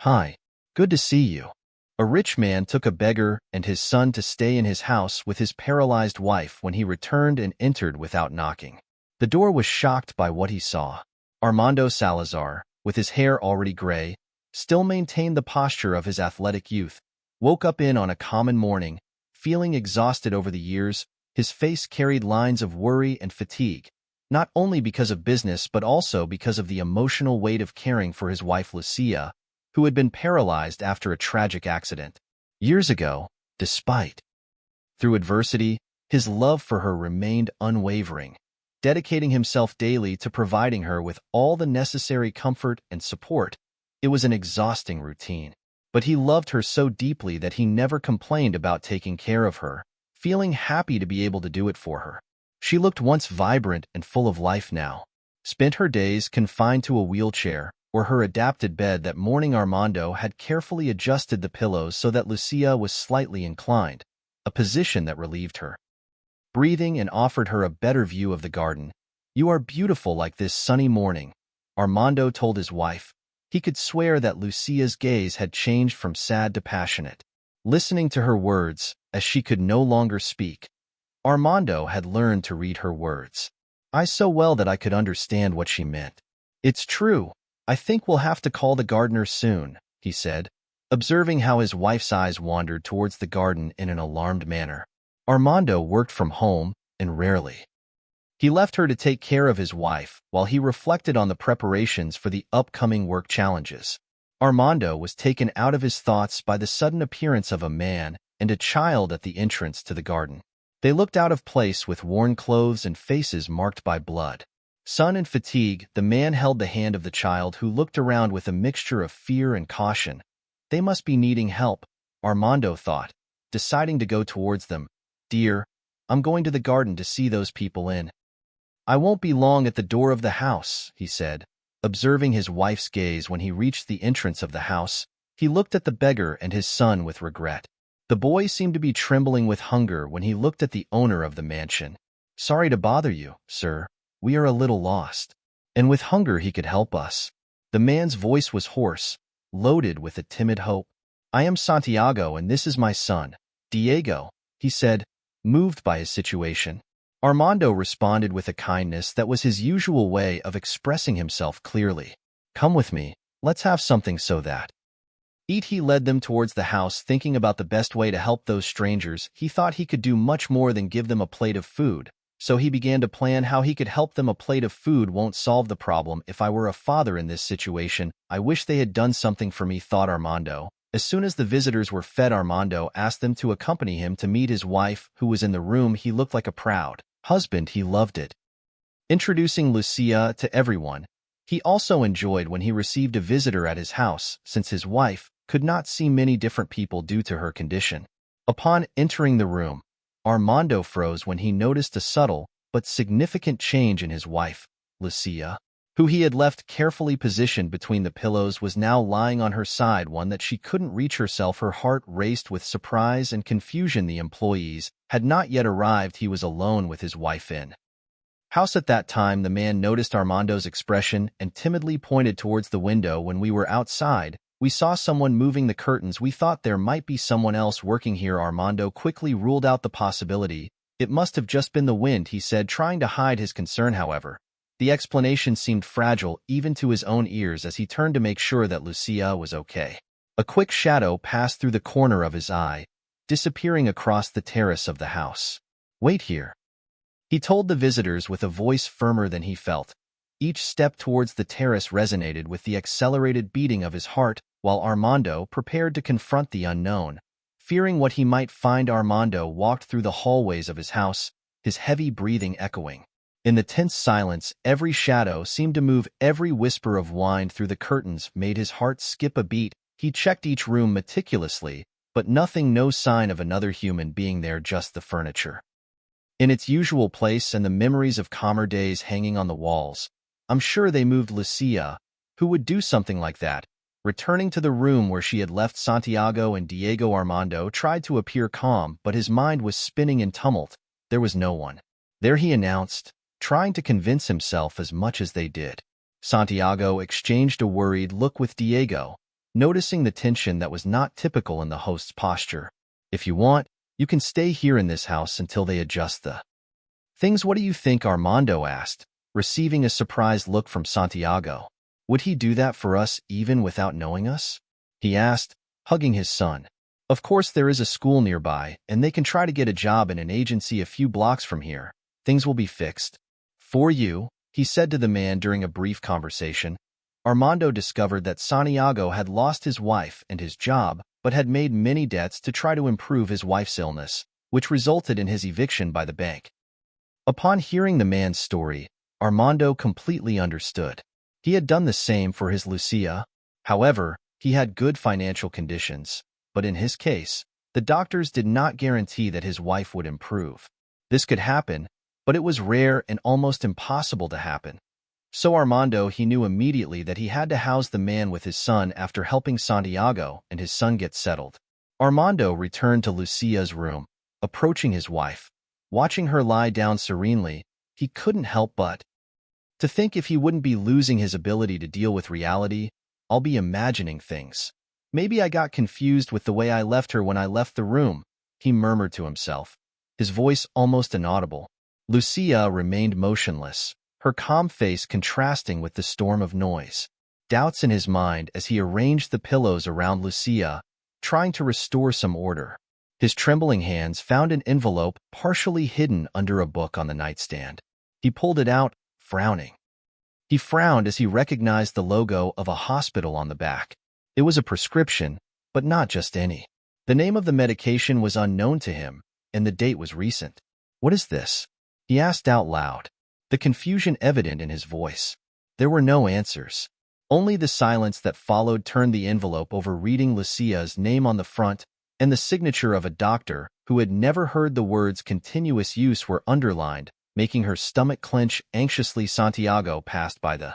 Hi, good to see you. A rich man took a beggar and his son to stay in his house with his paralyzed wife when he returned and entered without knocking. The door was shocked by what he saw. Armando Salazar, with his hair already gray, still maintained the posture of his athletic youth, woke up on a common morning, feeling exhausted over the years. His face carried lines of worry and fatigue, not only because of business but also because of the emotional weight of caring for his wife Lucía, who had been paralyzed after a tragic accident. Years ago, through adversity, his love for her remained unwavering, dedicating himself daily to providing her with all the necessary comfort and support. It was an exhausting routine, but he loved her so deeply that he never complained about taking care of her, feeling happy to be able to do it for her. She looked once vibrant and full of life now, spent her days confined to a wheelchair or her adapted bed. That morning Armando had carefully adjusted the pillows so that Lucía was slightly inclined, a position that relieved her breathing and offered her a better view of the garden. "You are beautiful like this sunny morning," Armando told his wife. He could swear that Lucía's gaze had changed from sad to passionate. Listening to her words, as she could no longer speak, Armando had learned to read her words. "I so well that I could understand what she meant. It's true. I think we'll have to call the gardener soon," he said, observing how his wife's eyes wandered towards the garden in an alarmed manner. Armando worked from home, and rarely. He left her to take care of his wife while he reflected on the preparations for the upcoming work challenges. Armando was taken out of his thoughts by the sudden appearance of a man and a child at the entrance to the garden. They looked out of place with worn clothes and faces marked by blood. Sun and fatigue, the man held the hand of the child who looked around with a mixture of fear and caution. They must be needing help, Armando thought, deciding to go towards them. "Dear, I'm going to the garden to see those people in. I won't be long at the door of the house," he said, observing his wife's gaze. When he reached the entrance of the house, he looked at the beggar and his son with regret. The boy seemed to be trembling with hunger when he looked at the owner of the mansion. "Sorry to bother you, sir. We are a little lost. And with hunger he could help us." The man's voice was hoarse, loaded with a timid hope. "I am Santiago and this is my son, Diego," he said, moved by his situation. Armando responded with a kindness that was his usual way of expressing himself clearly. "Come with me, let's have something so that eat." He led them towards the house, thinking about the best way to help those strangers. He thought he could do much more than give them a plate of food, so he began to plan how he could help them. "A plate of food won't solve the problem. If I were a father in this situation, I wish they had done something for me," thought Armando. As soon as the visitors were fed, Armando asked them to accompany him to meet his wife, who was in the room. He looked like a proud husband. He loved it, introducing Lucía to everyone. He also enjoyed when he received a visitor at his house, since his wife could not see many different people due to her condition. Upon entering the room, Armando froze when he noticed a subtle but significant change in his wife. Lucía, who he had left carefully positioned between the pillows, was now lying on her side, one that she couldn't reach herself. Her heart raced with surprise and confusion. The employees had not yet arrived. He was alone with his wife in house at that time. The man noticed Armando's expression and timidly pointed towards the window. "When we were outside, we saw someone moving the curtains. We thought there might be someone else working here." Armando quickly ruled out the possibility. "It must have just been the wind," he said, trying to hide his concern. However, the explanation seemed fragile even to his own ears as he turned to make sure that Lucía was okay. A quick shadow passed through the corner of his eye, disappearing across the terrace of the house. "Wait here," he told the visitors with a voice firmer than he felt. Each step towards the terrace resonated with the accelerated beating of his heart, while Armando prepared to confront the unknown. Fearing what he might find, Armando walked through the hallways of his house, his heavy breathing echoing. In the tense silence, every shadow seemed to move. Every whisper of wind through the curtains made his heart skip a beat. He checked each room meticulously, but nothing, no sign of another human being there, just the furniture in its usual place and the memories of calmer days hanging on the walls. "I'm sure they moved Lucía. Who would do something like that?" Returning to the room where she had left Santiago and Diego, Armando tried to appear calm, but his mind was spinning in tumult. "There was no one there," he announced, trying to convince himself as much as they did. Santiago exchanged a worried look with Diego. noticing the tension that was not typical in the host's posture. "If you want, you can stay here in this house until they adjust the things." "What do you think?" Armando asked, receiving a surprised look from Santiago. "Would he do that for us even without knowing us?" he asked, hugging his son. "Of course, there is a school nearby, and they can try to get a job in an agency a few blocks from here. Things will be fixed for you," he said to the man during a brief conversation. Armando discovered that Santiago had lost his wife and his job, but had made many debts to try to improve his wife's illness, which resulted in his eviction by the bank. Upon hearing the man's story, Armando completely understood. He had done the same for his Lucía. However, he had good financial conditions, but in his case, the doctors did not guarantee that his wife would improve. This could happen, but it was rare and almost impossible to happen. So Armando, he knew immediately that he had to house the man with his son after helping Santiago and his son get settled. Armando returned to Lucía's room, approaching his wife. Watching her lie down serenely, he couldn't help but to think if he wouldn't be losing his ability to deal with reality. "I'll be imagining things. Maybe I got confused with the way I left her when I left the room," he murmured to himself, his voice almost inaudible. Lucía remained motionless, her calm face contrasting with the storm of noise. Doubts in his mind as he arranged the pillows around Lucía, trying to restore some order. His trembling hands found an envelope partially hidden under a book on the nightstand. He pulled it out, frowning. He frowned as he recognized the logo of a hospital on the back. It was a prescription, but not just any. The name of the medication was unknown to him, and the date was recent. "What is this?" he asked out loud, the confusion evident in his voice. There were no answers. Only the silence that followed turned the envelope over, reading Lucía's name on the front and the signature of a doctor who had never heard the words "continuous use" were underlined, making her stomach clench anxiously. Santiago passed by the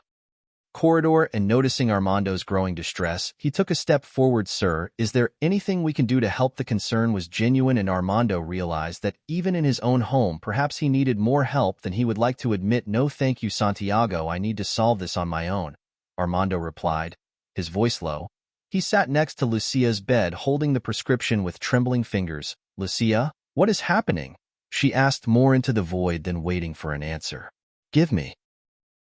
corridor and, noticing Armando's growing distress, he took a step forward. "Sir, is there anything we can do to help?" The concern was genuine, and Armando realized that even in his own home, perhaps he needed more help than he would like to admit. "No thank you, Santiago. I need to solve this on my own," Armando replied, his voice low. He sat next to Lucía's bed, holding the prescription with trembling fingers. "Lucía, what is happening?" she asked, more into the void than waiting for an answer. "Give me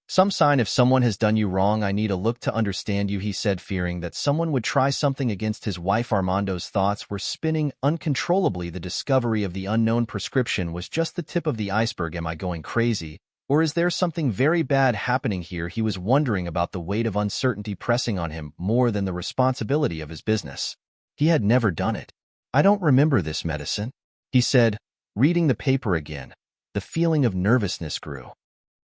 some sign if someone has done you wrong. I need a look to understand you," he said, fearing that someone would try something against his wife. Armando's thoughts were spinning uncontrollably. The discovery of the unknown prescription was just the tip of the iceberg. Am I going crazy? Or is there something very bad happening here? He was wondering about the weight of uncertainty pressing on him more than the responsibility of his business. He had never done it. "I don't remember this medicine," he said, reading the paper again. The feeling of nervousness grew.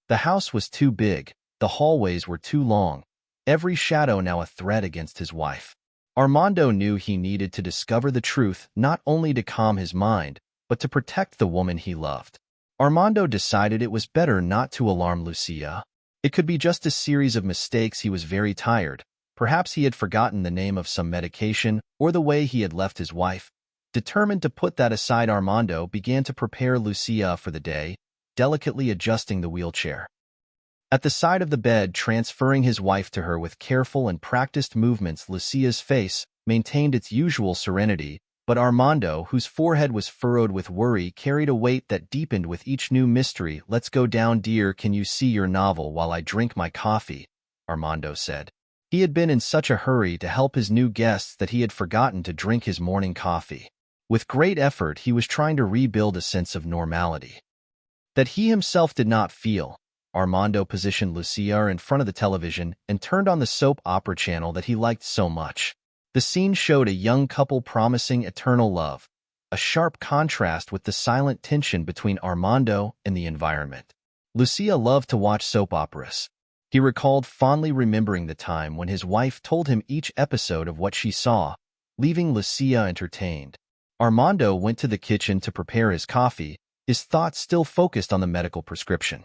The house was too big, the hallways were too long, every shadow now a threat against his wife. Armando knew he needed to discover the truth, not only to calm his mind, but to protect the woman he loved. Armando decided it was better not to alarm Lucía. It could be just a series of mistakes. He was very tired. Perhaps he had forgotten the name of some medication or the way he had left his wife. Determined to put that aside, Armando began to prepare Lucía for the day, delicately adjusting the wheelchair at the side of the bed, transferring his wife to her with careful and practiced movements. Lucía's face maintained its usual serenity, but Armando, whose forehead was furrowed with worry, carried a weight that deepened with each new mystery. "Let's go down, dear. Can you see your novel while I drink my coffee?" Armando said. He had been in such a hurry to help his new guests that he had forgotten to drink his morning coffee. With great effort, he was trying to rebuild a sense of normality that he himself did not feel. Armando positioned Lucía in front of the television and turned on the soap opera channel that he liked so much. The scene showed a young couple promising eternal love, a sharp contrast with the silent tension between Armando and the environment. Lucía loved to watch soap operas. He recalled fondly remembering the time when his wife told him each episode of what she saw, leaving Lucía entertained. Armando went to the kitchen to prepare his coffee, his thoughts still focused on the medical prescription.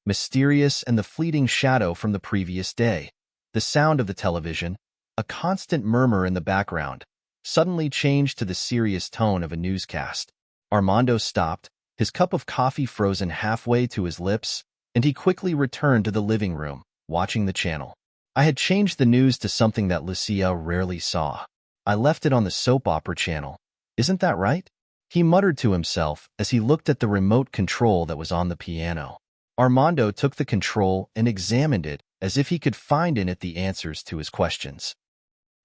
Mysterious and the fleeting shadow from the previous day. The sound of the television, a constant murmur in the background, suddenly changed to the serious tone of a newscast. Armando stopped, his cup of coffee frozen halfway to his lips, and he quickly returned to the living room, watching the channel. I had changed the news to something that Lucía rarely saw. I left it on the soap opera channel. Isn't that right? He muttered to himself as he looked at the remote control that was on the piano. Armando took the control and examined it as if he could find in it the answers to his questions.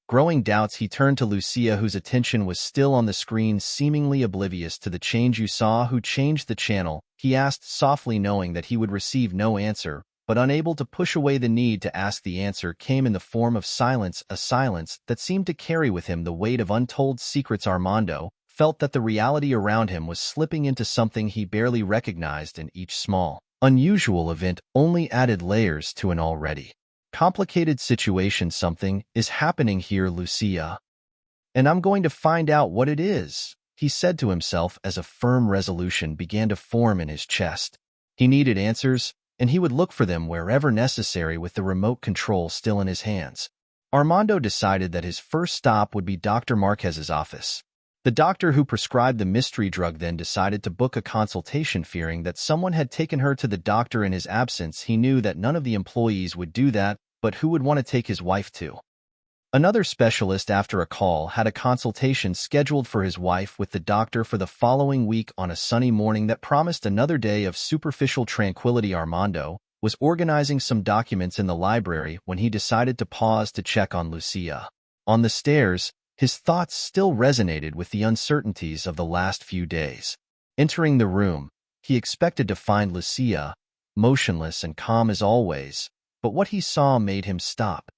Growing doubts, he turned to Lucía, whose attention was still on the screen, seemingly oblivious to the change. You saw who changed the channel? He asked softly, knowing that he would receive no answer, but unable to push away the need to ask. The answer came in the form of silence, a silence that seemed to carry with him the weight of untold secrets. Armando felt that the reality around him was slipping into something he barely recognized, and each small, unusual event only added layers to an already complicated situation. Something is happening here, Lucía, and I'm going to find out what it is, he said to himself as a firm resolution began to form in his chest. He needed answers, and he would look for them wherever necessary with the remote control still in his hands. Armando decided that his first stop would be Dr. Marquez's office. The doctor who prescribed the mystery drug then decided to book a consultation, fearing that someone had taken her to the doctor in his absence. He knew that none of the employees would do that, but who would want to take his wife to another specialist? After a call, had a consultation scheduled for his wife with the doctor for the following week on a sunny morning that promised another day of superficial tranquility. Armando was organizing some documents in the library when he decided to pause to check on Lucía. On the stairs, his thoughts still resonated with the uncertainties of the last few days. Entering the room, he expected to find Lucía, motionless and calm as always, but what he saw made him stop.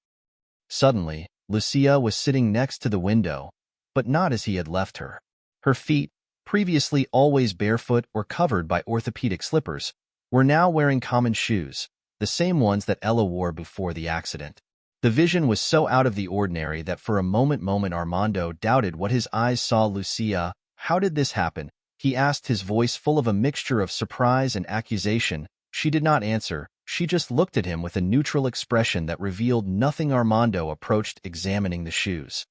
Suddenly, Lucía was sitting next to the window, but not as he had left her. Her feet, previously always barefoot or covered by orthopedic slippers, were now wearing common shoes, the same ones that Ella wore before the accident. The vision was so out of the ordinary that for a moment Armando doubted what his eyes saw. Lucía, how did this happen? He asked, his voice full of a mixture of surprise and accusation. She did not answer. She just looked at him with a neutral expression that revealed nothing. Armando approached, examining the shoes.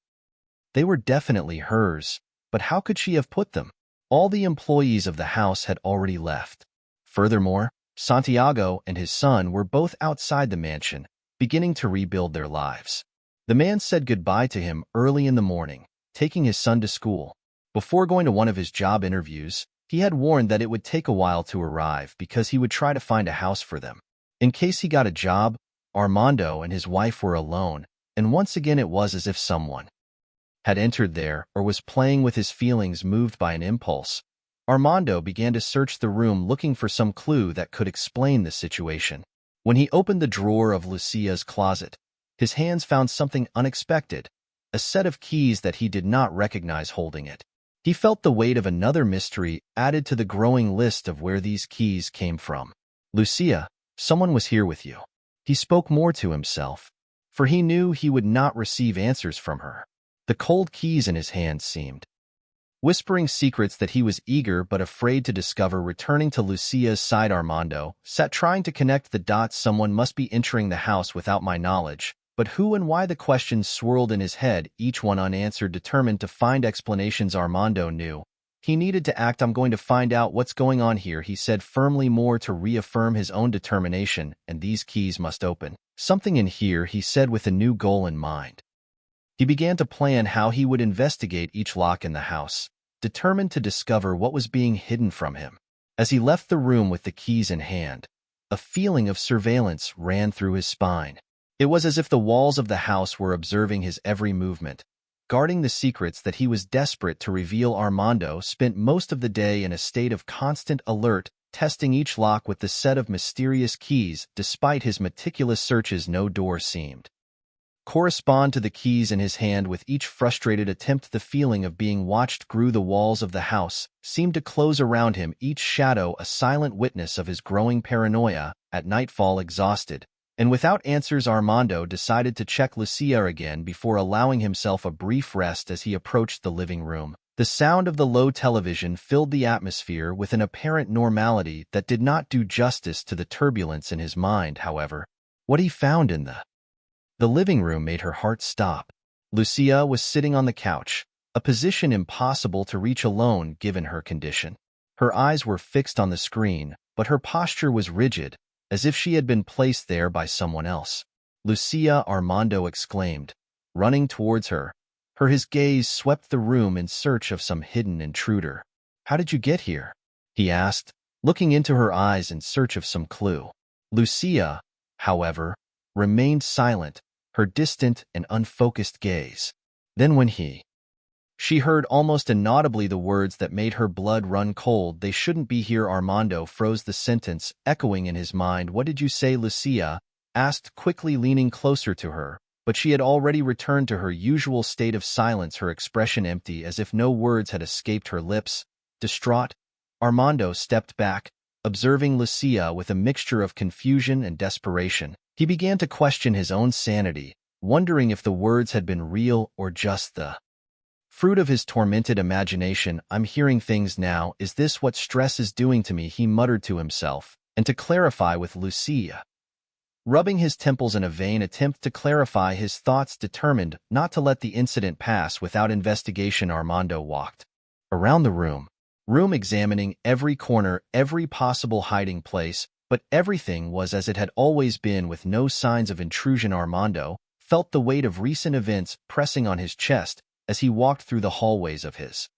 They were definitely hers, but how could she have put them? All the employees of the house had already left. Furthermore, Santiago and his son were both outside the mansion, beginning to rebuild their lives. The man said goodbye to him early in the morning, taking his son to school. Before going to one of his job interviews, he had warned that it would take a while to arrive because he would try to find a house for them. In case he got a job, Armando and his wife were alone, and once again it was as if someone had entered there or was playing with his feelings. Moved by an impulse, Armando began to search the room, looking for some clue that could explain the situation. When he opened the drawer of Lucía's closet, his hands found something unexpected, a set of keys that he did not recognize holding it. He felt the weight of another mystery added to the growing list of where these keys came from. Lucía, someone was here with you. He spoke more to himself, for he knew he would not receive answers from her. The cold keys in his hand seemed whispering secrets that he was eager but afraid to discover. Returning to Lucía's side, Armando sat trying to connect the dots. Someone must be entering the house without my knowledge, but who and why? The questions swirled in his head, each one unanswered. Determined to find explanations, Armando knew he needed to act. I'm going to find out what's going on here, he said firmly, more to reaffirm his own determination. And these keys must open something in here, he said with a new goal in mind. He began to plan how he would investigate each lock in the house, determined to discover what was being hidden from him. As he left the room with the keys in hand, a feeling of surveillance ran through his spine. It was as if the walls of the house were observing his every movement, guarding the secrets that he was desperate to reveal. Armando spent most of the day in a state of constant alert, testing each lock with the set of mysterious keys. Despite his meticulous searches, no door seemed correspond to the keys in his hand. With each frustrated attempt, the feeling of being watched grew. The walls of the house seemed to close around him, each shadow a silent witness of his growing paranoia. At nightfall, exhausted and without answers, Armando decided to check Lucía again before allowing himself a brief rest. As he approached the living room, the sound of the low television filled the atmosphere with an apparent normality that did not do justice to the turbulence in his mind. However, what he found in the living room made her heart stop. Lucía was sitting on the couch, a position impossible to reach alone given her condition. Her eyes were fixed on the screen, but her posture was rigid, as if she had been placed there by someone else. Lucía, Armando exclaimed, running towards her. His gaze swept the room in search of some hidden intruder. How did you get here? He asked, looking into her eyes in search of some clue. Lucía, however, remained silent, her distant and unfocused gaze. Then when she heard almost inaudibly the words that made her blood run cold. They shouldn't be here. Armando froze the sentence, echoing in his mind. What did you say? Lucía asked quickly, leaning closer to her, but she had already returned to her usual state of silence, her expression empty, as if no words had escaped her lips. Distraught, Armando stepped back, observing Lucía with a mixture of confusion and desperation. He began to question his own sanity, wondering if the words had been real or just the fruit of his tormented imagination. I'm hearing things now. Is this what stress is doing to me? He muttered to himself. And to clarify with Lucía, rubbing his temples in a vain attempt to clarify his thoughts, determined not to let the incident pass without investigation, Armando walked around the room, examining every corner, every possible hiding place, but everything was as it had always been, with no signs of intrusion. Armando felt the weight of recent events pressing on his chest as he walked through the hallways of his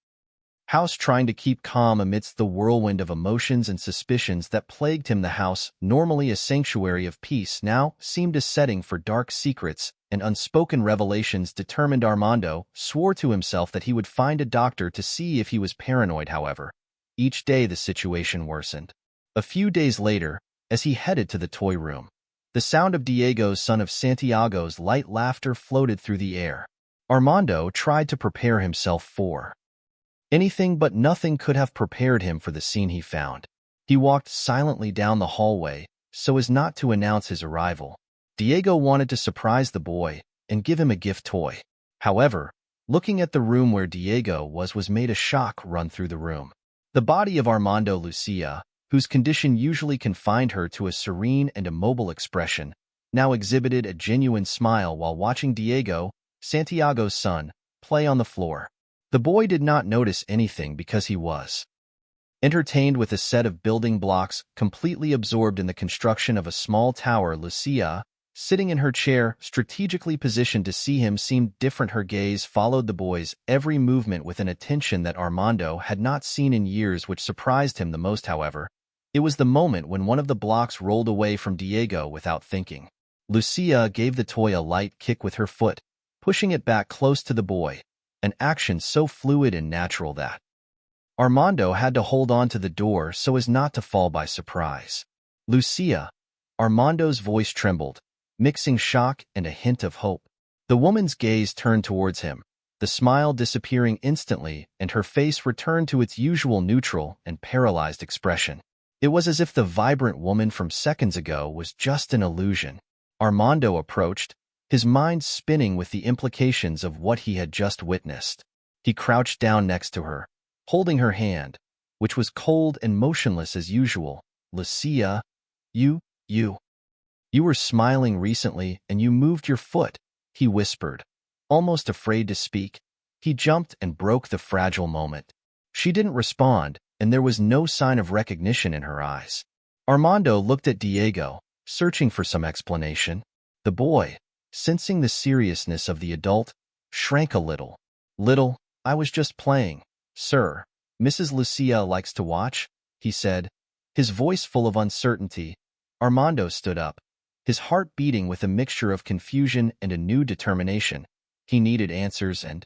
house, trying to keep calm amidst the whirlwind of emotions and suspicions that plagued him. The house, normally a sanctuary of peace, now seemed a setting for dark secrets and unspoken revelations. Determined, Armando swore to himself that he would find a doctor to see if he was paranoid. However, each day the situation worsened. A few days later, as he headed to the toy room, the sound of Diego's, son of Santiago's, light laughter floated through the air. Armando tried to prepare himself for anything, but nothing could have prepared him for the scene he found. He walked silently down the hallway so as not to announce his arrival. Diego wanted to surprise the boy and give him a gift toy. However, looking at the room where Diego was made a shock run through the room. The body of Armando, Lucía, whose condition usually confined her to a serene and immobile expression, now exhibited a genuine smile while watching Diego, Santiago's son, play on the floor. The boy did not notice anything because he was entertained with a set of building blocks, completely absorbed in the construction of a small tower. Lucía, sitting in her chair, strategically positioned to see him, seemed different. Her gaze followed the boy's every movement with an attention that Armando had not seen in years. Which surprised him the most, however, it was the moment when one of the blocks rolled away from Diego without thinking. Lucía gave the toy a light kick with her foot, pushing it back close to the boy, an action so fluid and natural that Armando had to hold on to the door so as not to fall by surprise. Lucía, Armando's voice trembled, mixing shock and a hint of hope. The woman's gaze turned towards him, the smile disappearing instantly, and her face returned to its usual neutral and paralyzed expression. It was as if the vibrant woman from seconds ago was just an illusion. Armando approached, his mind spinning with the implications of what he had just witnessed. He crouched down next to her, holding her hand, which was cold and motionless as usual. Lucía, you were smiling recently and you moved your foot, he whispered, almost afraid to speak. He jumped and broke the fragile moment. She didn't respond, and there was no sign of recognition in her eyes. Armando looked at Diego, searching for some explanation. The boy, sensing the seriousness of the adult, shrank a little. I was just playing, sir. Mrs. Lucía likes to watch, he said, his voice full of uncertainty. Armando stood up, his heart beating with a mixture of confusion and a new determination. He needed answers, and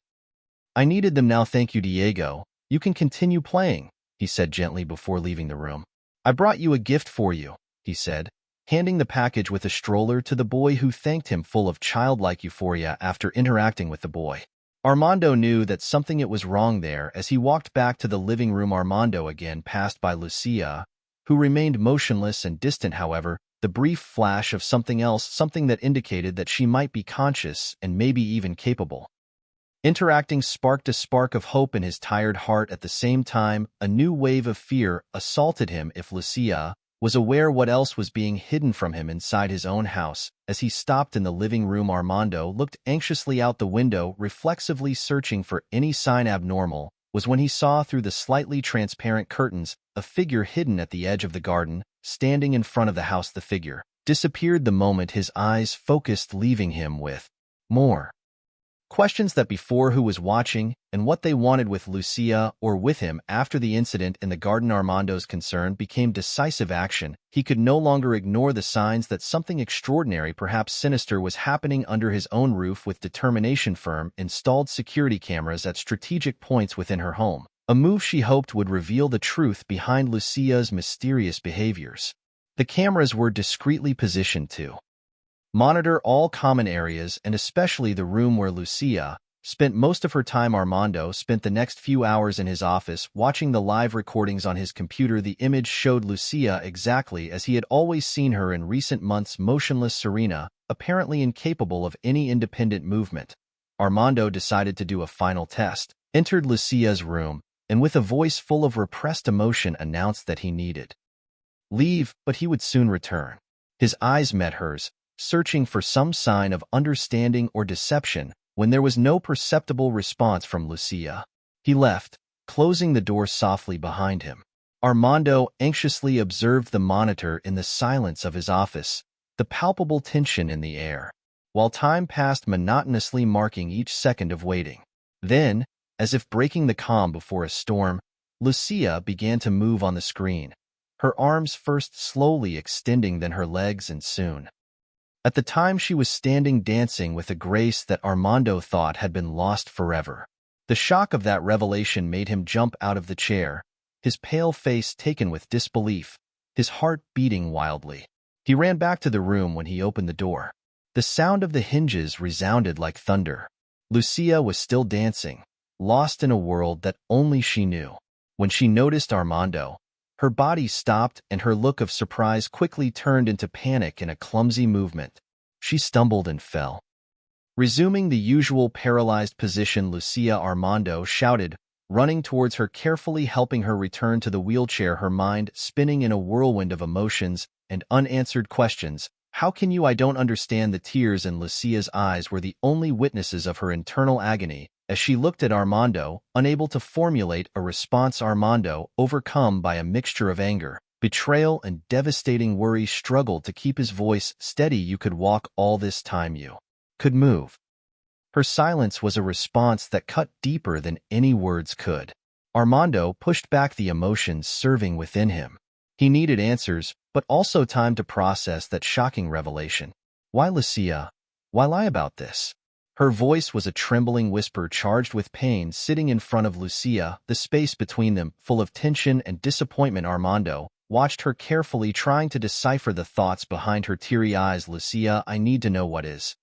I needed them now. Thank you, Diego. You can continue playing, he said gently before leaving the room. I brought you a gift for you, he said, handing the package with a stroller to the boy, who thanked him full of childlike euphoria after interacting with the boy. Armando knew that something was wrong there as he walked back to the living room. Armando again passed by Lucía, who remained motionless and distant. However, the brief flash of something else, something that indicated that she might be conscious and maybe even capable. Interacting sparked a spark of hope in his tired heart. At the same time, a new wave of fear assaulted him. If Lucía was aware what else was being hidden from him inside his own house. As he stopped in the living room, Armando looked anxiously out the window, reflexively searching for any sign abnormal. Was when he saw through the slightly transparent curtains a figure hidden at the edge of the garden, standing in front of the house. The figure disappeared the moment his eyes focused, leaving him with more questions that before who was watching and what they wanted with Lucía or with him. After the incident in the garden, Armando's concern became decisive action. He could no longer ignore the signs that something extraordinary, perhaps sinister, was happening under his own roof. With determination, firm installed security cameras at strategic points within her home, a move she hoped would reveal the truth behind Lucía's mysterious behaviors. The cameras were discreetly positioned to monitor all common areas and especially the room where Lucía spent most of her time. Armando spent the next few hours in his office watching the live recordings on his computer. The image showed Lucía exactly as he had always seen her in recent months, motionless, serena, apparently incapable of any independent movement. Armando decided to do a final test, entered Lucía's room, and with a voice full of repressed emotion announced that he needed leave, but he would soon return. His eyes met hers, searching for some sign of understanding or deception. When there was no perceptible response from Lucía, he left, closing the door softly behind him. Armando anxiously observed the monitor in the silence of his office, the palpable tension in the air, while time passed monotonously, marking each second of waiting. Then, as if breaking the calm before a storm, Lucía began to move on the screen, her arms first slowly extending, then her legs, and soon, at the time, she was standing dancing with a grace that Armando thought had been lost forever. The shock of that revelation made him jump out of the chair, his pale face taken with disbelief, his heart beating wildly. He ran back to the room when he opened the door. The sound of the hinges resounded like thunder. Lucía was still dancing, lost in a world that only she knew. When she noticed Armando, her body stopped and her look of surprise quickly turned into panic. In a clumsy movement, she stumbled and fell. Resuming the usual paralyzed position, Lucía, Armando shouted, running towards her, carefully helping her return to the wheelchair, her mind spinning in a whirlwind of emotions and unanswered questions. How can you? I don't understand. The tears in Lucía's eyes were the only witnesses of her internal agony. As she looked at Armando, unable to formulate a response, Armando, overcome by a mixture of anger, betrayal, and devastating worry, struggled to keep his voice steady. You could walk all this time, you could move. Her silence was a response that cut deeper than any words could. Armando pushed back the emotions surging within him. He needed answers, but also time to process that shocking revelation. Why, Lucía? Why lie about this? Her voice was a trembling whisper charged with pain. Sitting in front of Lucía, the space between them full of tension and disappointment, Armando watched her carefully, trying to decipher the thoughts behind her teary eyes. Lucía, I need to know what is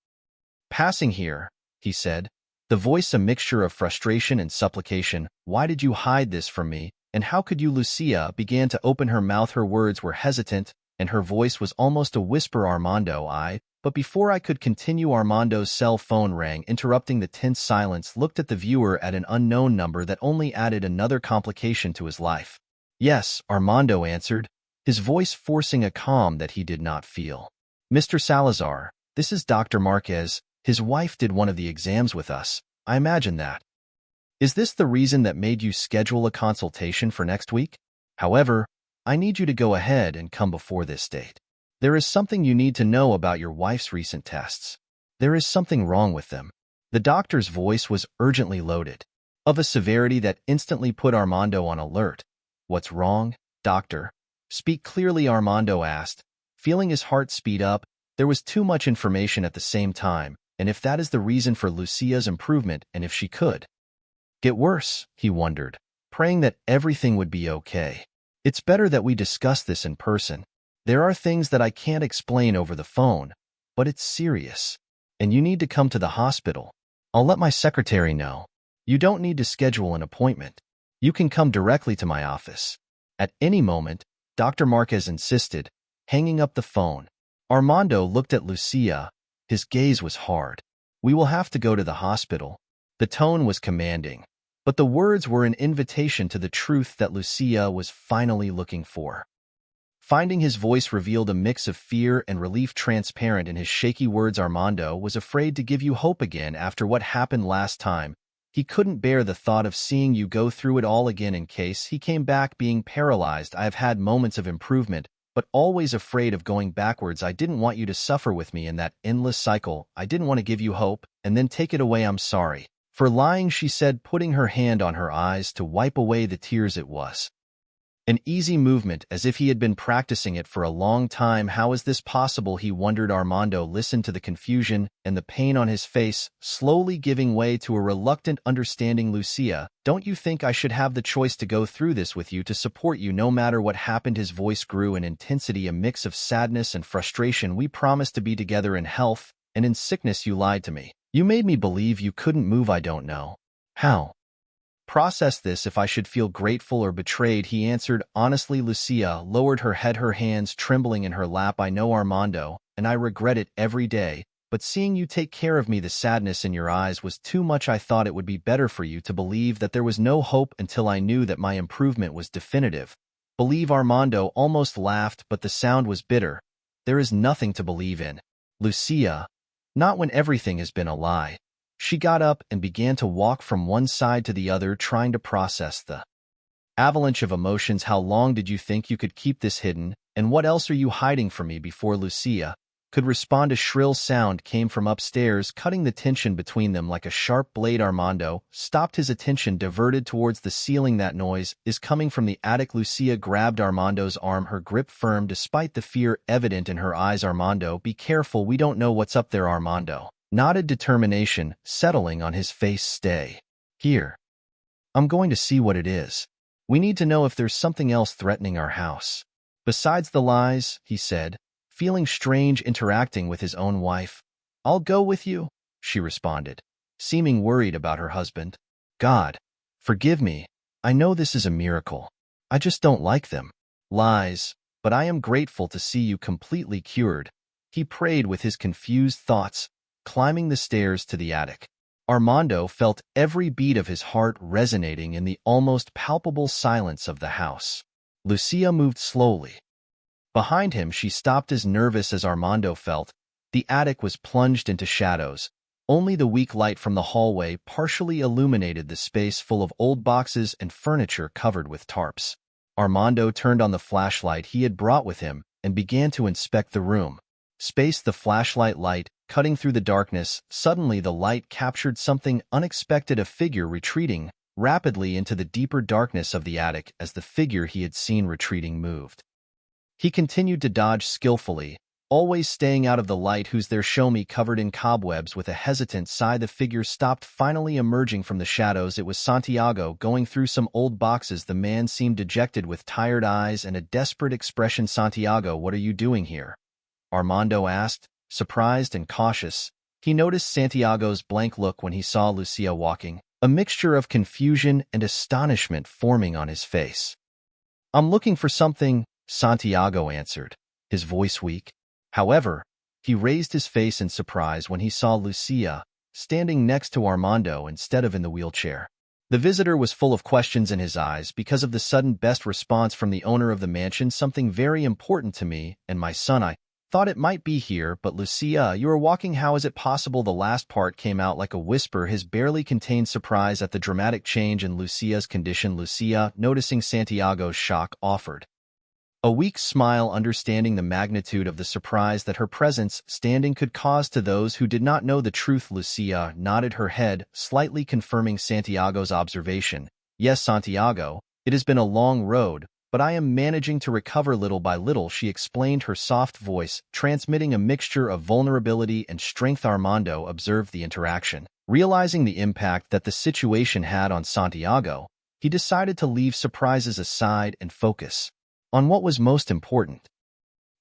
passing here, he said, the voice a mixture of frustration and supplication. Why did you hide this from me, and how could you? Lucía began to open her mouth. Her words were hesitant, and her voice was almost a whisper. Armando, But before I could continue, Armando's cell phone rang, interrupting the tense silence. Looked at the viewer at an unknown number that only added another complication to his life. Yes, Armando answered, his voice forcing a calm that he did not feel. Mr. Salazar, this is Dr. Marquez. His wife did one of the exams with us. I imagine that. Is this the reason that made you schedule a consultation for next week? However, I need you to go ahead and come before this date. There is something you need to know about your wife's recent tests. There is something wrong with them. The doctor's voice was urgently loaded, of a severity that instantly put Armando on alert. What's wrong, doctor? Speak clearly, Armando asked, feeling his heart speed up. There was too much information at the same time, and if that is the reason for Lucía's improvement, and if she could get worse, he wondered, praying that everything would be okay. It's better that we discuss this in person. There are things that I can't explain over the phone, but it's serious, and you need to come to the hospital. I'll let my secretary know. You don't need to schedule an appointment. You can come directly to my office at any moment, Dr. Marquez insisted, hanging up the phone. Armando looked at Lucía. His gaze was hard. We will have to go to the hospital. The tone was commanding, but the words were an invitation to the truth that Lucía was finally looking for. Finding his voice revealed a mix of fear and relief transparent in his shaky words. Armando was afraid to give you hope again after what happened last time. He couldn't bear the thought of seeing you go through it all again in case he came back being paralyzed. I have had moments of improvement, but always afraid of going backwards. I didn't want you to suffer with me in that endless cycle. I didn't want to give you hope and then take it away. I'm sorry for lying," she said, putting her hand on her eyes to wipe away the tears. It was an easy movement, as if he had been practicing it for a long time. How is this possible, he wondered. Armando listened to the confusion and the pain on his face, slowly giving way to a reluctant understanding. "Lucía, don't you think I should have the choice to go through this with you, to support you no matter what happened?" His voice grew in intensity, a mix of sadness and frustration. "We promised to be together in health, and in sickness you lied to me. You made me believe you couldn't move. I don't know how process this, if I should feel grateful or betrayed," he answered honestly. Lucía lowered her head, her hands trembling in her lap. "I know, Armando, and I regret it every day, but seeing you take care of me, the sadness in your eyes was too much. I thought it would be better for you to believe that there was no hope until I knew that my improvement was definitive." "Believe?" Armando almost laughed, but the sound was bitter. "There is nothing to believe in, Lucía. Not when everything has been a lie." She got up and began to walk from one side to the other, trying to process the avalanche of emotions. "How long did you think you could keep this hidden? And what else are you hiding from me?" Before Lucía could respond, a shrill sound came from upstairs, cutting the tension between them like a sharp blade. Armando stopped, his attention diverted towards the ceiling. "That noise is coming from the attic." Lucía grabbed Armando's arm, her grip firm despite the fear evident in her eyes. "Armando, be careful. We don't know what's up there." Armando nodded, determination settling on his face. "Stay here. I'm going to see what it is. We need to know if there's something else threatening our house besides the lies," he said, feeling strange interacting with his own wife. "I'll go with you," she responded, seeming worried about her husband. "God, forgive me. I know this is a miracle. I just don't like them. Lies, but I am grateful to see you completely cured," he prayed with his confused thoughts, climbing the stairs to the attic. Armando felt every beat of his heart resonating in the almost palpable silence of the house. Lucía moved slowly behind him. She stopped, as nervous as Armando felt. The attic was plunged into shadows. Only the weak light from the hallway partially illuminated the space, full of old boxes and furniture covered with tarps. Armando turned on the flashlight he had brought with him and began to inspect the room. The flashlight light cutting through the darkness. Suddenly the light captured something unexpected, a figure retreating rapidly into the deeper darkness of the attic. As the figure he had seen retreating moved, he continued to dodge skillfully, always staying out of the light. "Who's there? Show me." Covered in cobwebs, with a hesitant sigh, the figure stopped, finally emerging from the shadows. It was Santiago, going through some old boxes. The man seemed dejected, with tired eyes and a desperate expression. "Santiago, what are you doing here?" Armando asked, surprised and cautious. He noticed Santiago's blank look when he saw Lucía walking, a mixture of confusion and astonishment forming on his face. "I'm looking for something," Santiago answered, his voice weak. However, he raised his face in surprise when he saw Lucía standing next to Armando instead of in the wheelchair. The visitor was full of questions in his eyes because of the sudden best response from the owner of the mansion. "Something very important to me and my son. I thought it might be here, but Lucía, you are walking. How is it possible?" The last part came out like a whisper, his barely contained surprise at the dramatic change in Lucía's condition. Lucía, noticing Santiago's shock, offered a weak smile, understanding the magnitude of the surprise that her presence standing could cause to those who did not know the truth. Lucía nodded her head, slightly confirming Santiago's observation. "Yes, Santiago, it has been a long road, but I am managing to recover little by little," she explained, her soft voice transmitting a mixture of vulnerability and strength. Armando observed the interaction. Realizing the impact that the situation had on Santiago, he decided to leave surprises aside and focus on what was most important.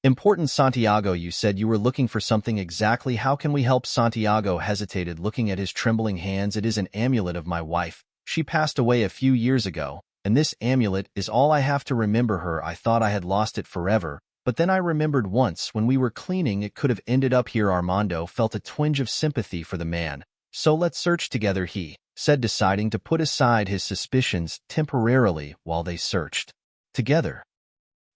"Important, Santiago, you said you were looking for something. Exactly. How can we help?" Santiago hesitated, looking at his trembling hands. "It is an amulet of my wife. She passed away a few years ago, and this amulet is all I have to remember her. I thought I had lost it forever, but then I remembered once when we were cleaning it could have ended up here." Armando felt a twinge of sympathy for the man. "So let's search together," he said, deciding to put aside his suspicions temporarily while they searched together.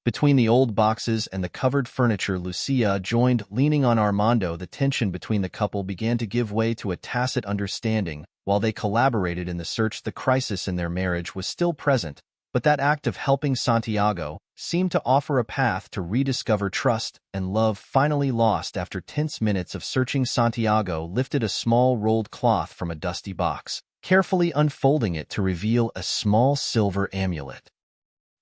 Between the old boxes and the covered furniture, Lucía joined, leaning on Armando. The tension between the couple began to give way to a tacit understanding. While they collaborated in the search, the crisis in their marriage was still present, But that act of helping Santiago seemed to offer a path to rediscover trust and love. Finally lost after tense minutes of searching, Santiago lifted a small rolled cloth from a dusty box, carefully unfolding it to reveal a small silver amulet.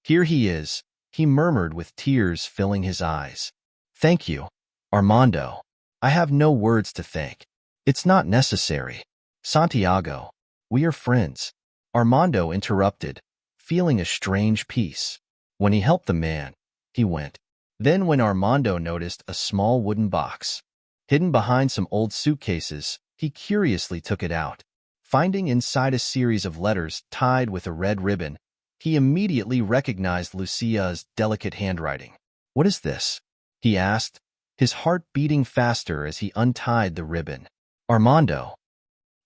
"Here he is," he murmured with tears filling his eyes. "Thank you, Armando. I have no words to thank. It's not necessary. Santiago, we are friends." Armando interrupted, feeling a strange peace. When he helped the man, he went. Then when Armando noticed a small wooden box hidden behind some old suitcases, he curiously took it out. Finding inside a series of letters tied with a red ribbon, he immediately recognized Lucia's delicate handwriting. "What is this?" he asked, his heart beating faster as he untied the ribbon. "Armando."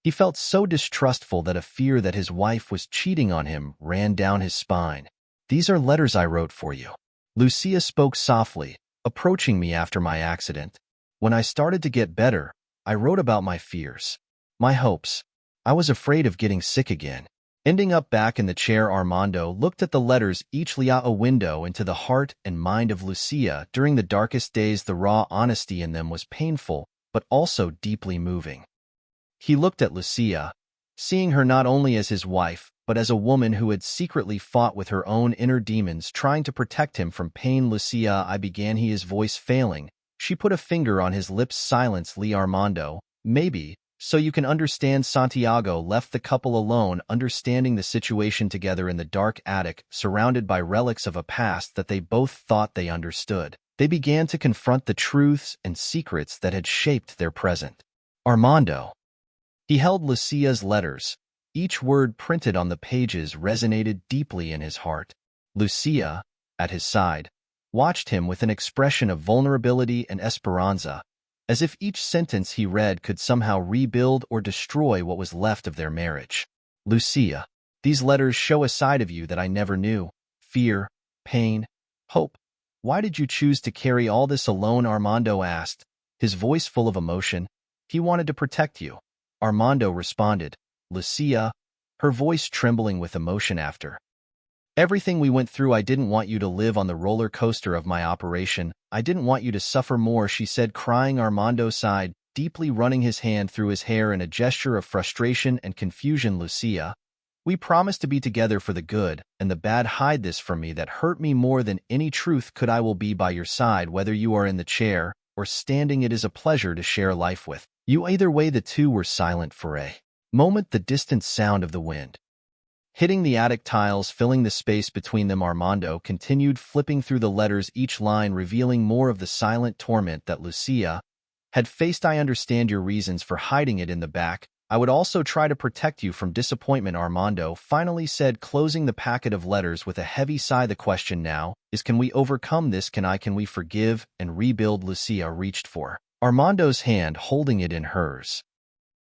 He felt so distrustful that a fear that his wife was cheating on him ran down his spine. "These are letters I wrote for you." Lucia spoke softly, approaching me after my accident. "When I started to get better, I wrote about my fears, my hopes. I was afraid of getting sick again." Ending up back in the chair, Armando looked at the letters, each a window into the heart and mind of Lucia during the darkest days. The raw honesty in them was painful, but also deeply moving. He looked at Lucia, seeing her not only as his wife, but as a woman who had secretly fought with her own inner demons, trying to protect him from pain. "Lucia," I began, his voice failing. She put a finger on his lips. "Silence, Armando. Maybe, so you can understand." Santiago left the couple alone, understanding the situation together in the dark attic, surrounded by relics of a past that they both thought they understood. They began to confront the truths and secrets that had shaped their present. "Armando." He held Lucia's letters. Each word printed on the pages resonated deeply in his heart. Lucia, at his side, watched him with an expression of vulnerability and esperanza, as if each sentence he read could somehow rebuild or destroy what was left of their marriage. "Lucia, these letters show a side of you that I never knew. Fear, pain, hope. Why did you choose to carry all this alone?" Armando asked, his voice full of emotion. "He wanted to protect you," Armando responded. Lucia, her voice trembling with emotion. "After everything we went through, I didn't want you to live on the roller coaster of my operation. I didn't want you to suffer more," she said, crying. Armando sighed, deeply, running his hand through his hair in a gesture of frustration and confusion. "Lucia, we promised to be together for the good and the bad. Hide this from me. That hurt me more than any truth could. I will be by your side, whether you are in the chair or standing. It is a pleasure to share life with you. Either way." The two were silent for a moment, the distant sound of the wind hitting the attic tiles filling the space between them. Armando continued flipping through the letters, each line revealing more of the silent torment that Lucia had faced. "I understand your reasons for hiding it in the back. I would also try to protect you from disappointment," Armando finally said, closing the packet of letters with a heavy sigh. "The question now is, can we overcome this? Can we forgive and rebuild?" Lucia reached for Armando's hand, holding it in hers.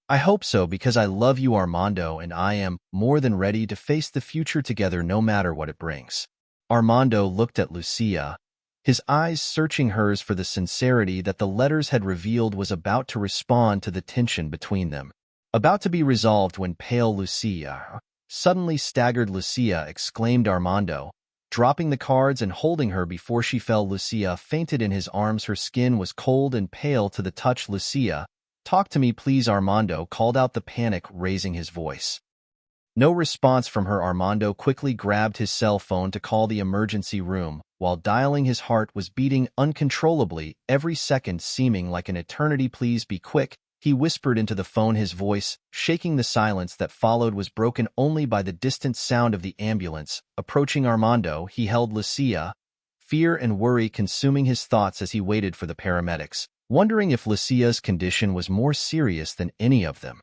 "I hope so, because I love you, Armando, and I am more than ready to face the future together, no matter what it brings." Armando looked at Lucia, his eyes searching hers for the sincerity that the letters had revealed was about to respond to the tension between them, about to be resolved. When pale Lucia suddenly staggered. "Lucia," exclaimed Armando, dropping the cards and holding her before she fell. Lucia fainted in his arms. Her skin was cold and pale to the touch. "Lucia, talk to me, please," Armando called out, the panic raising his voice. No response from her. Armando quickly grabbed his cell phone to call the emergency room. While dialing, his heart was beating uncontrollably, every second seeming like an eternity. "Please be quick," he whispered into the phone, his voice shaking. The silence that followed was broken only by the distant sound of the ambulance approaching. Armando, he held Lucia, fear and worry consuming his thoughts as he waited for the paramedics, wondering if Lucia's condition was more serious than any of them.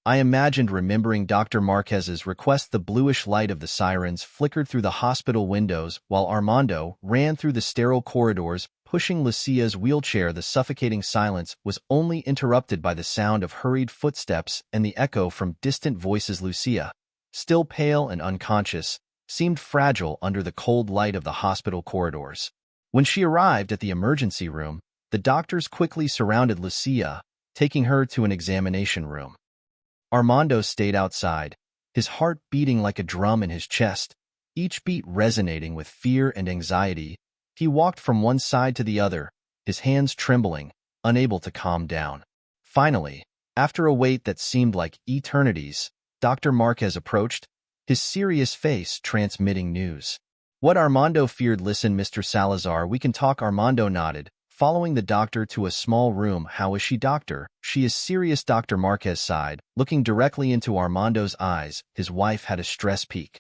I imagined remembering Dr. Marquez's request. The bluish light of the sirens flickered through the hospital windows while Armando ran through the sterile corridors, pushing Lucia's wheelchair. The suffocating silence was only interrupted by the sound of hurried footsteps and the echo from distant voices. Lucia, still pale and unconscious, seemed fragile under the cold light of the hospital corridors. When she arrived at the emergency room, the doctors quickly surrounded Lucia, taking her to an examination room. Armando stayed outside, his heart beating like a drum in his chest, each beat resonating with fear and anxiety. He walked from one side to the other, his hands trembling, unable to calm down. Finally, after a wait that seemed like eternities, Dr. Marquez approached, his serious face transmitting news. What Armando feared. Listen, Mr. Salazar, we can talk. Armando nodded, following the doctor to a small room. How is she, doctor? She is serious. Dr. Marquez sighed, looking directly into Armando's eyes. His wife had a stress peak.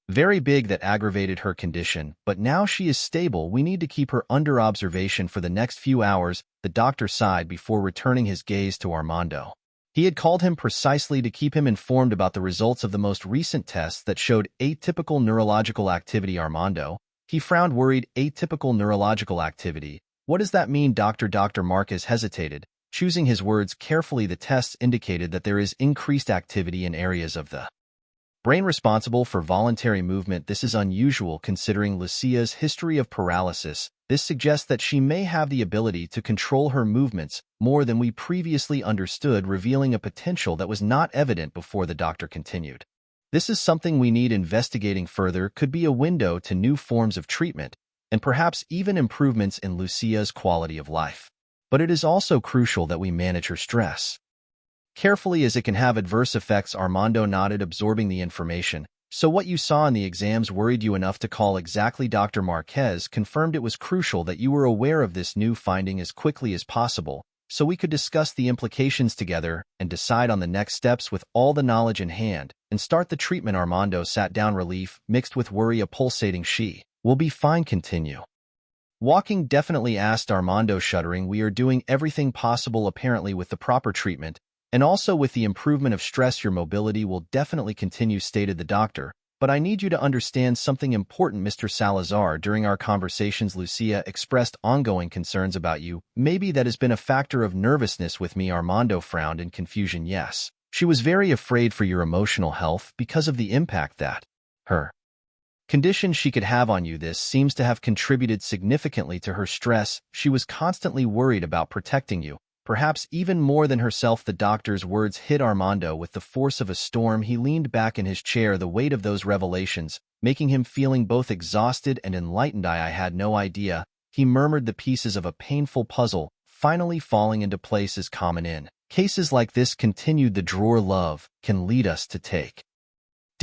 Very big that aggravated her condition, but now she is stable. We need to keep her under observation for the next few hours, the doctor sighed before returning his gaze to Armando. He had called him precisely to keep him informed about the results of the most recent tests that showed atypical neurological activity. Armando, he frowned, worried. Atypical neurological activity? What does that mean, doctor? Dr. Marquez hesitated, choosing his words carefully. The tests indicated that there is increased activity in areas of the brain responsible for voluntary movement. This is unusual considering Lucia's history of paralysis. This suggests that she may have the ability to control her movements more than we previously understood, revealing a potential that was not evident before. The doctor continued. This is something we need investigating further. Could be a window to new forms of treatment, and perhaps even improvements in Lucia's quality of life. But it is also crucial that we manage her stress carefully, as it can have adverse effects. Armando nodded, absorbing the information. So what you saw in the exams worried you enough to call? Exactly. Dr. Marquez confirmed it was crucial that you were aware of this new finding as quickly as possible, so we could discuss the implications together and decide on the next steps with all the knowledge in hand, and start the treatment. Armando sat down, relief mixed with worry a pulsating. She will be fine. Continue walking? Definitely, asked Armando, shuddering. We are doing everything possible, apparently, with the proper treatment, and also with the improvement of stress. Your mobility will definitely continue, stated the doctor. But I need you to understand something important, Mr. Salazar. During our conversations, Lucia expressed ongoing concerns about you. Maybe that has been a factor of nervousness with me. Armando frowned in confusion. Yes, she was very afraid for your emotional health because of the impact that her condition she could have on you. This seems to have contributed significantly to her stress. She was constantly worried about protecting you, perhaps even more than herself. The doctor's words hit Armando with the force of a storm. He leaned back in his chair, the weight of those revelations making him feeling both exhausted and enlightened. I had no idea, he murmured, the pieces of a painful puzzle finally falling into place as common in cases like this. Continued the drawer. Love can lead us to take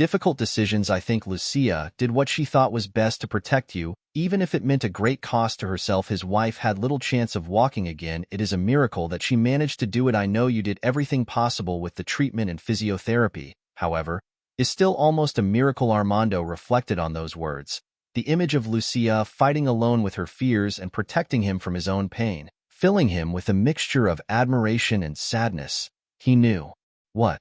difficult decisions. I think Lucia did what she thought was best to protect you, even if it meant a great cost to herself. His wife had little chance of walking again. It is a miracle that she managed to do it. I know you did everything possible with the treatment and physiotherapy, however, is still almost a miracle. Armando reflected on those words, the image of Lucia fighting alone with her fears and protecting him from his own pain, filling him with a mixture of admiration and sadness. He knew what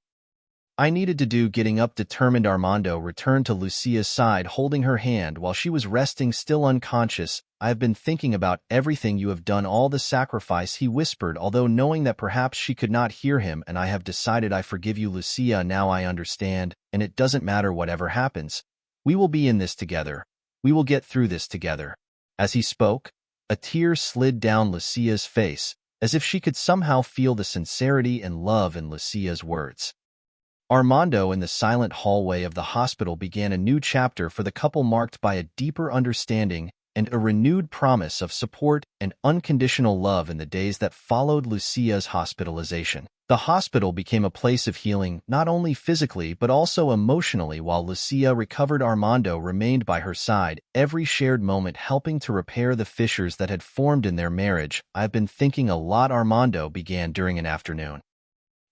I needed to do. Getting up determined, Armando returned to Lucia's side, holding her hand while she was resting, still unconscious. I have been thinking about everything you have done, all the sacrifice, he whispered, although knowing that perhaps she could not hear him, and I have decided I forgive you, Lucia. Now I understand, and it doesn't matter whatever happens. We will be in this together. We will get through this together. As he spoke, a tear slid down Lucia's face, as if she could somehow feel the sincerity and love in Lucia's words. Armando, in the silent hallway of the hospital, began a new chapter for the couple, marked by a deeper understanding and a renewed promise of support and unconditional love. In the days that followed Lucia's hospitalization, the hospital became a place of healing, not only physically but also emotionally. While Lucia recovered, Armando remained by her side, every shared moment helping to repair the fissures that had formed in their marriage. I've been thinking a lot, Armando began during an afternoon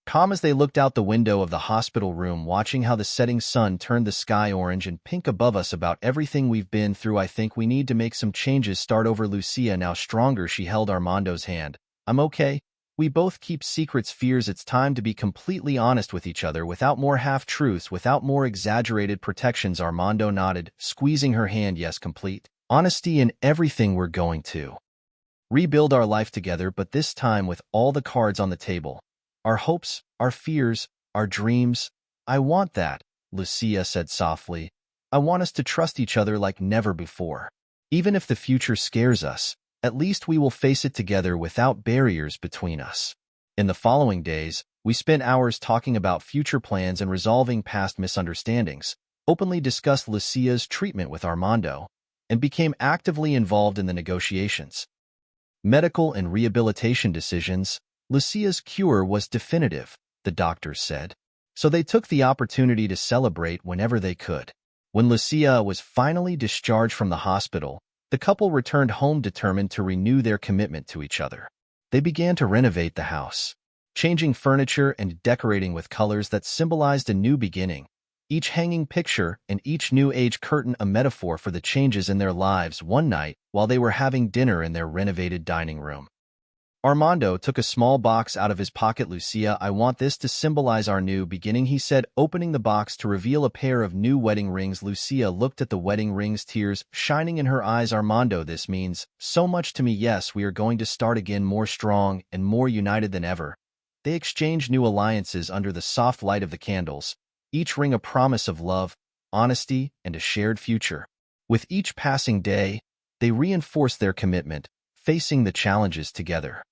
calm as they looked out the window of the hospital room, watching how the setting sun turned the sky orange and pink above us. About everything we've been through, I think we need to make some changes, start over. Lucia, now stronger, she held Armando's hand. I'm okay. We both keep secrets, fears. It's time to be completely honest with each other, without more half-truths, without more exaggerated protections. Armando nodded, squeezing her hand. Yes, complete honesty in everything. We're going to rebuild our life together, but this time with all the cards on the table. Our hopes, our fears, our dreams. I want that, Lucia said softly. I want us to trust each other like never before. Even if the future scares us, at least we will face it together without barriers between us. In the following days, we spent hours talking about future plans and resolving past misunderstandings. openly discussed Lucia's treatment with Armando, and became actively involved in the negotiations. Medical and rehabilitation decisions. Lucia's cure was definitive, the doctors said, so they took the opportunity to celebrate whenever they could. When Lucia was finally discharged from the hospital, the couple returned home determined to renew their commitment to each other. They began to renovate the house, changing furniture and decorating with colors that symbolized a new beginning, each hanging picture and each new age curtain a metaphor for the changes in their lives. One night, while they were having dinner in their renovated dining room, Armando took a small box out of his pocket. "Lucia, I want this to symbolize our new beginning," he said, opening the box to reveal a pair of new wedding rings. Lucia looked at the wedding rings, tears shining in her eyes. "Armando, this means so much to me. Yes, we are going to start again, more strong and more united than ever." They exchanged new alliances under the soft light of the candles, each ring a promise of love, honesty, and a shared future. With each passing day, they reinforced their commitment, facing the challenges together.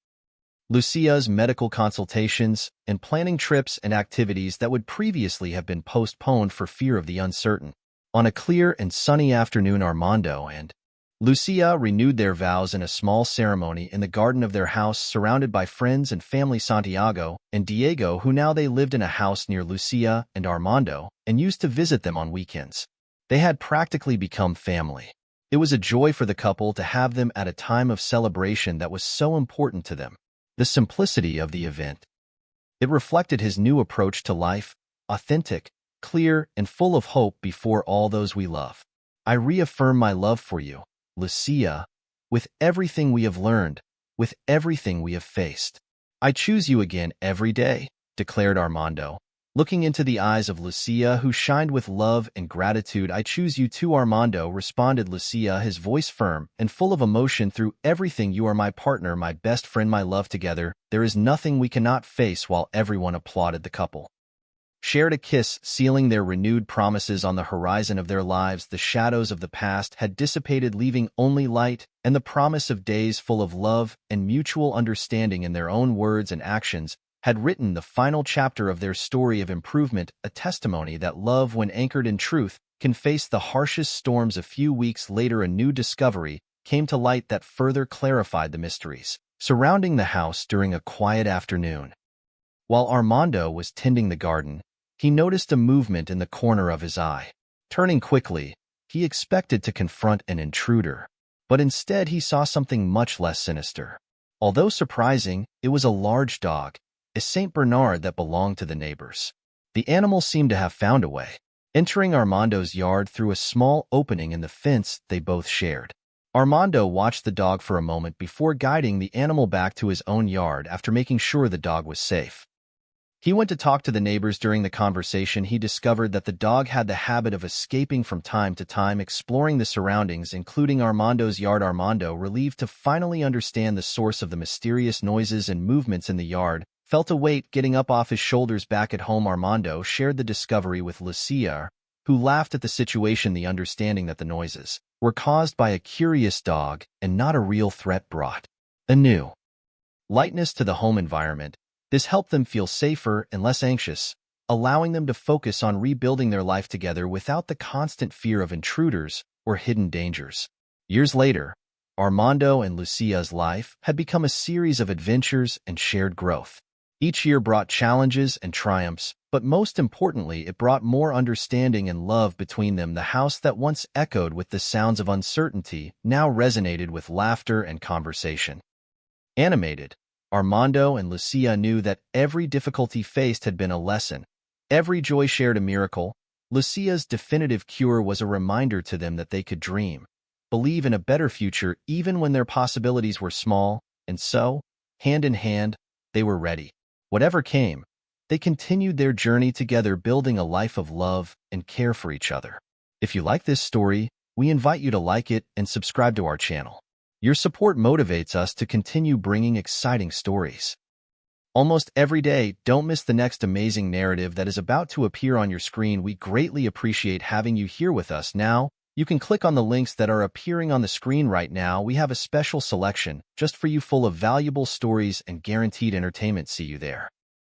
Lucia's medical consultations and planning trips and activities that would previously have been postponed for fear of the uncertain. On a clear and sunny afternoon, Armando and Lucia renewed their vows in a small ceremony in the garden of their house, surrounded by friends and family. Santiago and Diego, who now they lived in a house near Lucia and Armando and used to visit them on weekends. They had practically become family. It was a joy for the couple to have them at a time of celebration that was so important to them. The simplicity of the event. It reflected his new approach to life, authentic, clear, and full of hope before all those we love. "I reaffirm my love for you, Lucia, with everything we have learned, with everything we have faced. I choose you again every day," declared Armando, looking into the eyes of Lucia, who shined with love and gratitude. "I choose you too, Armando," responded Lucia, his voice firm and full of emotion. "Through everything, you are my partner, my best friend, my love. Together, there is nothing we cannot face." While everyone applauded, the couple shared a kiss, sealing their renewed promises. On the horizon of their lives, the shadows of the past had dissipated, leaving only light and the promise of days full of love and mutual understanding. In their own words and actions, had written the final chapter of their story of improvement, a testimony that love, when anchored in truth, can face the harshest storms. A few weeks later, a new discovery came to light that further clarified the mysteries surrounding the house. During a quiet afternoon, while Armando was tending the garden, he noticed a movement in the corner of his eye. Turning quickly, he expected to confront an intruder, but instead he saw something much less sinister. Although surprising, it was a large dog, a Saint Bernard that belonged to the neighbors. The animal seemed to have found a way, entering Armando's yard through a small opening in the fence they both shared. Armando watched the dog for a moment before guiding the animal back to his own yard. After making sure the dog was safe, he went to talk to the neighbors. During the conversation, he discovered that the dog had the habit of escaping from time to time, exploring the surroundings, including Armando's yard. Armando, relieved to finally understand the source of the mysterious noises and movements in the yard, felt a weight getting up off his shoulders. Back at home, Armando shared the discovery with Lucia, who laughed at the situation. The understanding that the noises were caused by a curious dog and not a real threat brought a new lightness to the home environment. This helped them feel safer and less anxious, allowing them to focus on rebuilding their life together without the constant fear of intruders or hidden dangers. Years later, Armando and Lucia's life had become a series of adventures and shared growth. Each year brought challenges and triumphs, but most importantly, it brought more understanding and love between them. The house that once echoed with the sounds of uncertainty now resonated with laughter and conversation. Animated, Armando and Lucia knew that every difficulty faced had been a lesson, every joy shared a miracle. Lucia's definitive cure was a reminder to them that they could dream, believe in a better future even when their possibilities were small, and so, hand in hand, they were ready. Whatever came, they continued their journey together, building a life of love and care for each other. If you like this story, we invite you to like it and subscribe to our channel. Your support motivates us to continue bringing exciting stories. Almost every day, don't miss the next amazing narrative that is about to appear on your screen. We greatly appreciate having you here with us. Now, you can click on the links that are appearing on the screen right now. We have a special selection just for you, full of valuable stories and guaranteed entertainment. See you there.